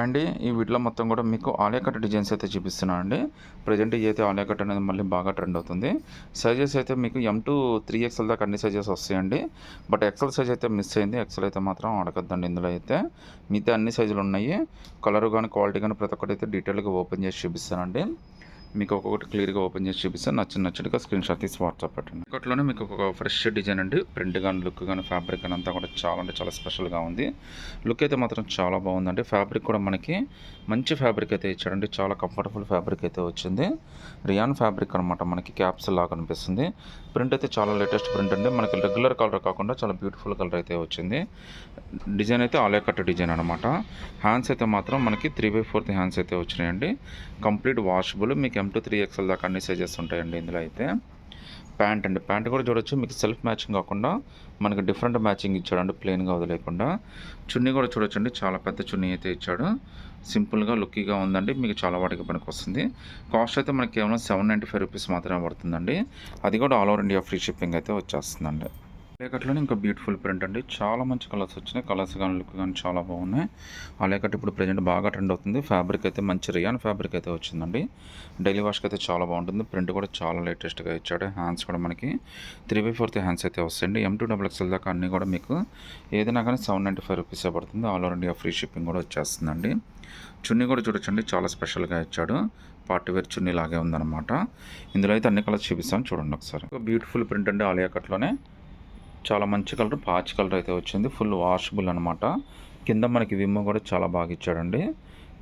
అండి ఈ వీడియోలో మొత్తం కూడా మీకు ఆలియా కట్ డిజైన్స్ అయితే చూపిస్తున్నాను అండి. ప్రజెంట్ అయితే ఆలియా కట్ అనేది మళ్ళీ బాగా ట్రెండ్ అవుతుంది. సైజెస్ అయితే మీకు M2 3XL దాకా అన్ని సైజెస్ వస్తాయండి. బట్ ఎక్సెల్ సైజ్ అయితే మిస్ అయింది. ఎక్సెల్ అయితే మాత్రం అడగద్దండి. ఇందులో అయితే మిగతా అన్ని సైజులు ఉన్నాయి. కలర్ కానీ క్వాలిటీ కానీ ప్రతి ఒక్కటి అయితే డీటెయిల్గా ఓపెన్ చేసి చూపిస్తానండి. మీకు ఒక్కొక్కటి క్లియర్గా ఓపెన్ చేసి చూపిస్తాను. నచ్చినట్టుగా స్క్రీన్ షాట్ తీసి వాట్సాప్ పెట్టండి. ఒకటిలోనే మీకు ఒక ఫ్రెష్ డిజైన్ అండి. ప్రింట్ కానీ లుక్ కానీ ఫ్యాబ్రిక్ కానీ అంతా కూడా చాలా అంటే చాలా స్పెషల్గా ఉంది. లుక్ అయితే మాత్రం చాలా బాగుందండి. ఫ్యాబ్రిక్ కూడా మనకి మంచి ఫ్యాబ్రిక్ అయితే ఇచ్చాడండి. చాలా కంఫర్టబుల్ ఫ్యాబ్రిక్ అయితే వచ్చింది. రియాన్ ఫ్యాబ్రిక్ అనమాట. మనకి క్యాప్సూల్ లాగా కనిపిస్తుంది. ప్రింట్ అయితే చాలా లేటెస్ట్ ప్రింట్ అండి. మనకి రెగ్యులర్ కలర్ కాకుండా చాలా బ్యూటిఫుల్ కలర్ అయితే వచ్చింది. డిజైన్ అయితే ఆలియా కట్ డిజైన్ అనమాట. హ్యాండ్స్ అయితే మాత్రం మనకి 3/4 హ్యాండ్స్ అయితే వచ్చినాయండి. Complete washable. మీకు M2 3XL దాకా అన్ని సైజెస్ ఉంటాయండి ఇందులో అయితే. ప్యాంట్ అండి. ప్యాంట్ కూడా చూడొచ్చు. మీకు సెల్ఫ్ మ్యాచింగ్ కాకుండా మనకి డిఫరెంట్ మ్యాచింగ్ ఇచ్చాడండి, ప్లెయిన్గా వదిలేకుండా. చున్నీ కూడా చూడొచ్చండి. చాలా పెద్ద చున్నీ అయితే ఇచ్చాడు. సింపుల్గా లుక్కీగా ఉందండి. మీకు చాలా వాటికి పనికి వస్తుంది. కాస్ట్ అయితే మనకి కేవలం 795 రూపీస్ మాత్రమే పడుతుందండి. అది కూడా all over India free shipping అయితే వచ్చేస్తుందండి. ఆలియాకట్లోనే ఇంకా బ్యూటిఫుల్ ప్రింట్ అండి. చాలా మంచి కలర్స్ వచ్చినాయి. కలర్స్ కానీ లుక్ కానీ చాలా బాగున్నాయి. ఆలియాకట్ ఇప్పుడు ప్రజెంట్ బాగా ట్రెండ్ అవుతుంది. ఫ్యాబ్రిక్ అయితే మంచి రియాన్ ఫ్యాబ్రిక్ అయితే వచ్చిందండి. డైలీ వాష్కి అయితే చాలా బాగుంటుంది. ప్రింట్ కూడా చాలా లేటెస్ట్గా ఇచ్చాడు. హ్యాండ్స్ కూడా మనకి 3/4 హ్యాండ్స్ అయితే వస్తాయండి. M2 XXL దాకా అన్నీ కూడా మీకు ఏదైనా కానీ 795 రూపీసే పడుతుంది. All over India free shipping కూడా వచ్చేస్తుందండి. చున్నీ కూడా చూడొచ్చండి. చాలా స్పెషల్గా ఇచ్చాడు. పార్టీ వేర్ చున్నీ లాగే ఉందన్నమాట. ఇందులో అయితే అన్ని కలర్స్ చూపిస్తాను చూడండి ఒకసారి. బ్యూటిఫుల్ ప్రింట్ అండి ఆలియాకట్లోనే. చాలా మంచి కలర్, పాచ్ కలర్ అయితే వచ్చింది. ఫుల్ వాషబుల్ అనమాట. కింద మనకి విమ్ కూడా చాలా బాగా ఇచ్చాడండి.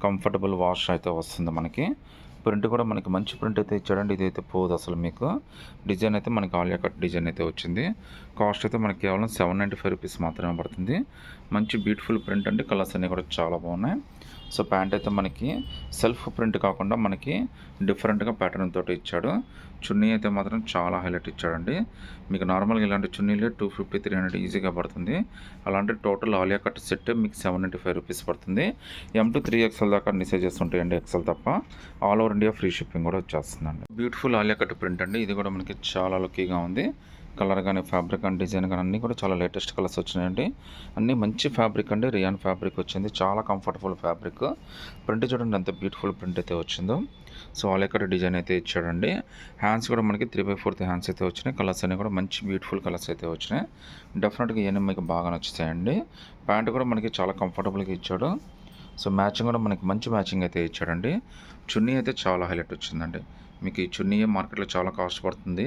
కంఫర్టబుల్ వాష్ అయితే వస్తుంది మనకి. ప్రింట్ కూడా మనకి మంచి ప్రింట్ అయితే ఇచ్చాడండి. ఇదైతే పోదు అసలు మీకు. డిజైన్ అయితే మనకి ఆలియా కట్ డిజైన్ అయితే వచ్చింది. కాస్ట్ అయితే మనకి కేవలం 795 రూపీస్ మాత్రమే పడుతుంది. మంచి బ్యూటిఫుల్ ప్రింట్ అండి. కలర్స్ అన్నీ కూడా చాలా బాగున్నాయి. సో ప్యాంట్ అయితే మనకి సెల్ఫ్ ప్రింట్ కాకుండా మనకి డిఫరెంట్గా ప్యాటర్న్ తోటి ఇచ్చాడు. చున్నీ అయితే మాత్రం చాలా హైలైట్ ఇచ్చాడండి. మీకు నార్మల్గా ఇలాంటి చున్నీలే 250, 300 ఈజీగా పడుతుంది. అలాంటి టోటల్ ఆలియా కట్ సెట్ మీకు 795 రూపీస్ పడుతుంది. M2 3XL దాకా అన్ని సైజెస్ ఉంటాయండి, ఎక్సెల్ తప్ప. All over India free shipping కూడా వచ్చేస్తుందండి. బ్యూటిఫుల్ ఆలియా కట్ ప్రింట్ అండి. ఇది కూడా మనకి చాలా లుక్కీగా ఉంది. కలర్ కానీ ఫ్యాబ్రిక్ కానీ డిజైన్ కానీ అన్నీ కూడా చాలా లేటెస్ట్ కలర్స్ వచ్చినాయండి. అన్నీ మంచి ఫ్యాబ్రిక్ అండి. రియాన్ ఫ్యాబ్రిక్ వచ్చింది. చాలా కంఫర్టబుల్ ఫ్యాబ్రిక్. ప్రింట్ చూడండి ఎంత బ్యూటిఫుల్ ప్రింట్ అయితే వచ్చిందో. సో ఆలియా కట్ డిజైన్ అయితే ఇచ్చాడండి. హ్యాండ్స్ కూడా మనకి 3/4 హ్యాండ్స్ అయితే వచ్చినాయి. కలర్స్ అన్నీ కూడా మంచి బ్యూటిఫుల్ కలర్స్ అయితే వచ్చినాయి. డెఫినెట్గా ఇవన్నీ మీకు బాగా నచ్చుతాయండి. ప్యాంట్ కూడా మనకి చాలా కంఫర్టబుల్గా ఇచ్చాడు. సో మ్యాచింగ్ కూడా మనకి మంచి మ్యాచింగ్ అయితే ఇచ్చాడండి. చున్నీ అయితే చాలా హైలైట్ వచ్చిందండి. మీకు ఈ చున్నీ మార్కెట్లో చాలా కాస్ట్ పడుతుంది.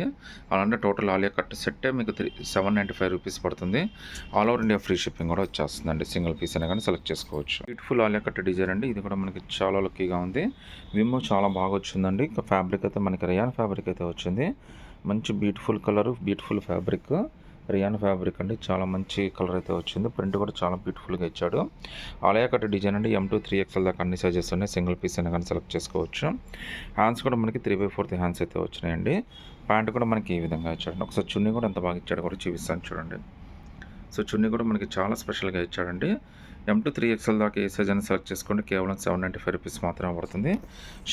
అలాంటి టోటల్ ఆలియా కట్ సెట్టే మీకు 795 రూపీస్ పడుతుంది. All over India free shipping కూడా వచ్చేస్తుందండి. సింగిల్ పీస్ అయినా కానీ సెలెక్ట్ చేసుకోవచ్చు. బ్యూటిఫుల్ ఆలియా కట్ డిజైన్ అండి. ఇది కూడా మనకి చాలా లుక్కీగా ఉంది. విమ్ చాలా బాగా వచ్చిందండి. ఫ్యాబ్రిక్ అయితే మనకి రియాన్ ఫ్యాబ్రిక్ అయితే వచ్చింది. మంచి beautiful colour, beautiful fabric. Rayon fabric అండి. చాలా మంచి కలర్ అయితే వచ్చింది. ప్రింట్ కూడా చాలా బ్యూటిఫుల్గా ఇచ్చాడు. ఆలియా కట్ డిజైన్ అండి. M2 3XL దాకా అన్ని సైజెస్ ఉన్నాయి. సింగిల్ పీస్ అయినా కానీ సెలెక్ట్ చేసుకోవచ్చు. హ్యాండ్స్ కూడా మనకి 3/4 హ్యాండ్స్ అయితే వచ్చినాయండి. ప్యాంట్ కూడా మనకి ఈ విధంగా ఇచ్చాడు. ఒకసారి చున్నీ కూడా ఎంత బాగా ఇచ్చాడు కూడా చూపిస్తాను చూడండి. సో చున్నీ కూడా మనకి చాలా స్పెషల్గా ఇచ్చాడండి. M2 3XL దాకా ఏ సైజ్ అని సెలెక్ట్ చేసుకోండి. కేవలం 795 రూపీస్ మాత్రమే పడుతుంది.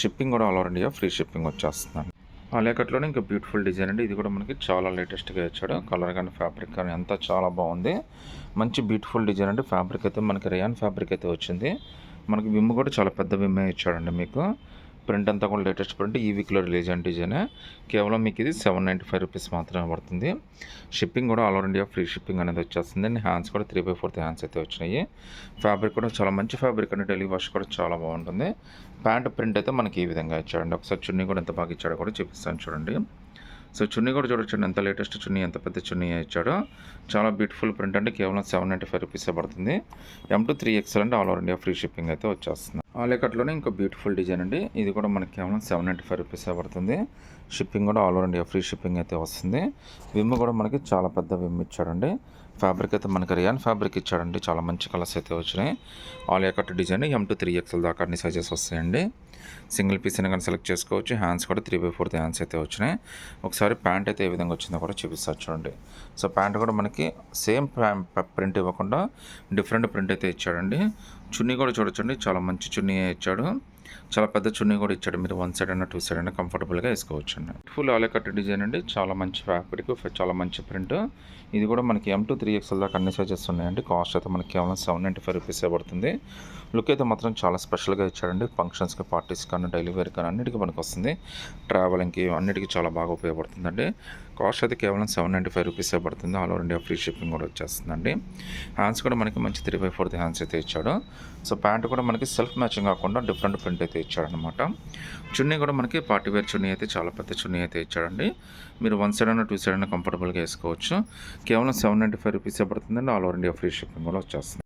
షిప్పింగ్ కూడా all over India free shipping వచ్చేస్తుంది. ఆలియా కట్లోనే ఇంకా బ్యూటిఫుల్ డిజైన్ అండి. ఇది కూడా మనకి చాలా లేటెస్ట్గా ఇచ్చాడు. కలర్ కానీ ఫ్యాబ్రిక్ కానీ అంతా చాలా బాగుంది. మంచి బ్యూటిఫుల్ డిజైన్ అండి. ఫ్యాబ్రిక్ అయితే మనకి రియాన్ ఫ్యాబ్రిక్ అయితే వచ్చింది. మనకి విమ్ కూడా చాలా పెద్ద విమ్మే ఇచ్చాడండి. మీకు ప్రింట్ అంతా కూడా లేటెస్ట్ ప్రింట్. ఈ వీక్లో రిలీజ్ అయిన డిజైనే. కేవలం మీకు ఇది 795 రూపీస్ మాత్రమే పడుతుంది. షిప్పింగ్ కూడా all over India free shipping అనేది వచ్చేస్తుంది. హ్యాండ్స్ కూడా 3/4 హ్యాండ్స్ అయితే వచ్చినాయి. ఫ్యాబ్రిక్ కూడా చాలా మంచి ఫ్యాబ్రిక్ అండి. డైలీ వాష్ కూడా చాలా బాగుంటుంది. ప్యాంట్ ప్రింట్ అయితే మనకి ఈ విధంగా ఇచ్చాడండి. ఒకసారి చున్నీ కూడా ఎంత బాగా ఇచ్చాడో కూడా చూపిస్తాను చూడండి. సో చున్నీ కూడా చూడొచ్చండి. ఎంత లేటెస్ట్ చున్నీ, ఎంత పెద్ద చున్నీ ఇచ్చాడో. చాలా బ్యూటిఫుల్ ప్రింట్ అంటే కేవలం 795 రూపీసే పడుతుంది. M2 3XL అంటే all over India free shipping అయితే వచ్చేస్తుంది. ఆలియా కట్లోనే ఇంకో బ్యూటిఫుల్ డిజైన్ అండి. ఇది కూడా మనకి కేవలం 795 రూపీసే పడుతుంది. షిప్పింగ్ కూడా all over India free shipping అయితే వస్తుంది. విమ్ కూడా మనకి చాలా పెద్ద విమ్ ఇచ్చాడండి. ఫ్యాబ్రిక్ అయితే మనకి రియాన్ ఫ్యాబ్రిక్ ఇచ్చాడండి. చాలా మంచి కలర్స్ అయితే వచ్చినాయి. Alia cut design M2 3XL దాకా అన్ని సైజెస్ వస్తాయండి. సింగిల్ పీస్ అయినా కానీ సెలెక్ట్ చేసుకోవచ్చు. హ్యాండ్స్ కూడా 3/4 హ్యాండ్స్ అయితే వచ్చినాయి. ఒకసారి ప్యాంట్ అయితే ఏ విధంగా వచ్చిందో కూడా చూపిస్తారు చూడండి. సో ప్యాంట్ కూడా మనకి సేమ్ ప్రింట్ ఇవ్వకుండా డిఫరెంట్ ప్రింట్ అయితే ఇచ్చాడండి. చున్నీ కూడా చూడొచ్చండి. చాలా మంచి చున్నీ ఇచ్చాడు. చాలా పెద్ద చున్నీ కూడా ఇచ్చాడు. మీరు వన్ సైడ్ అయినా, టూ సైడ్ అయినా కంఫర్టబుల్‌గా ఏసుకోవచ్చండి. ఫుల్ ఆలియా కట్ డిజైన్ అండి. చాలా మంచి ఫ్యాబ్రిక్, చాలా మంచి ప్రింట్. ఇది కూడా మనకి M2 3XL దాకా అన్ని సైజెస్ ఉన్నాయండి. కాస్ట్ అయితే మనకి కేవలం ₹795 పడుతుంది. లుక్ అయితే మాత్రం చాలా స్పెషల్‌గా ఇచ్చాడండి. ఫంక్షన్స్‌కి, పార్టీస్ కానీ, డైలీ వేర్ కానీ అన్నిటికీ పనికొస్తుంది. ట్రావెలింగ్‌కి అన్నిటికీ చాలా బాగా ఉపయోగపడుతుందండి. కాస్ట్ అయితే కేవలం ₹795 పడుతుంది. All over India free shipping కూడా వచ్చేస్తుందండి. హ్యాండ్స్ కూడా మనకి మంచి 3/4 హ్యాండ్స్ అయితే ఇచ్చాడు. సో ప్యాంట్ కూడా మనకి సెల్ఫ్ మ్యాచింగ్ కాకుండా డిఫరెంట్ ప్రింట్ అయితే ఇచ్చాడనమాట. చున్నీ కూడా మనకి పార్టీ వేర్ చున్నీ అయితే చాలా పెద్ద చున్నీ అయితే ఇచ్చాడండి. మీరు వన్ సైడ్ అయినా, టూ సైడ్ అయినా కంఫర్టబుల్‌గా వేసుకోవచ్చు. కేవలం ₹795 పడుతుందండి. All over India free shipping కూడా వచ్చేస్తుంది.